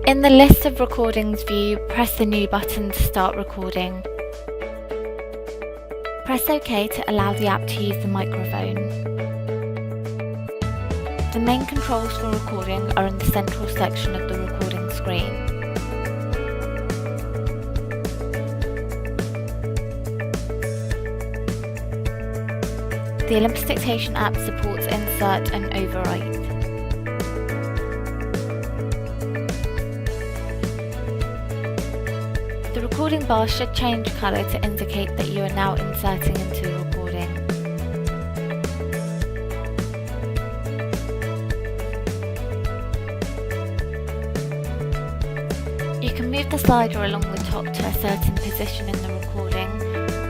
In the list of recordings view, press the New button to start recording. Press OK to allow the app to use the microphone. The main controls for recording are in the central section of the recording screen. The Olympus Dictation app supports insert and overwrite. The recording bar should change colour to indicate that you are now inserting into the recording. You can move the slider along the top to a certain position in the recording,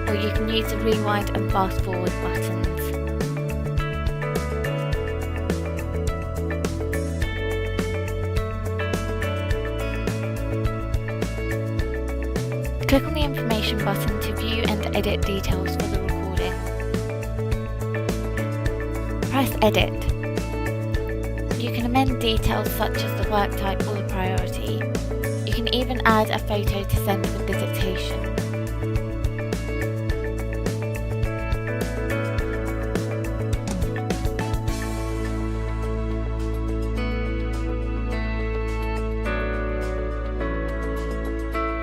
or you can use the rewind and fast forward buttons. Click on the information button to view and edit details for the recording. Press Edit. You can amend details such as the work type or the priority. You can even add a photo to send with the dictation.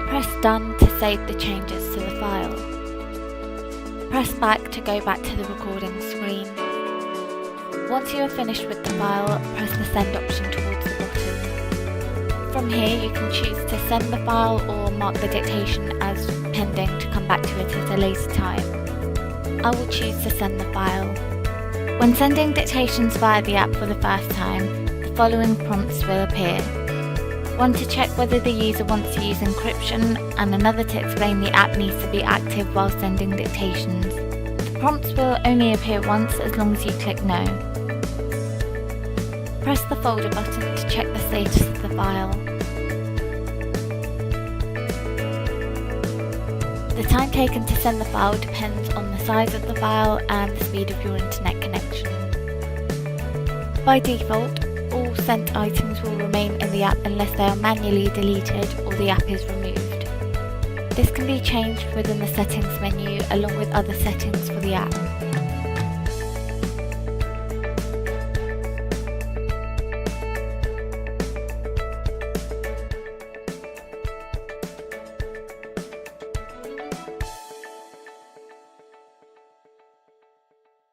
Press Done to save the changes to the file. Press Back to go back to the recording screen. Once you are finished with the file, press the Send option towards the bottom. From here you can choose to send the file or mark the dictation as pending to come back to it at a later time. I will choose to send the file. When sending dictations via the app for the first time, the following prompts will appear. One to check whether the user wants to use encryption, and another to explain the app needs to be active while sending dictations. The prompts will only appear once as long as you click No. Press the folder button to check the status of the file. The time taken to send the file depends on the size of the file and the speed of your internet connection. By default, all sent items will remain in the app unless they are manually deleted or the app is removed. This can be changed within the settings menu along with other settings for the app.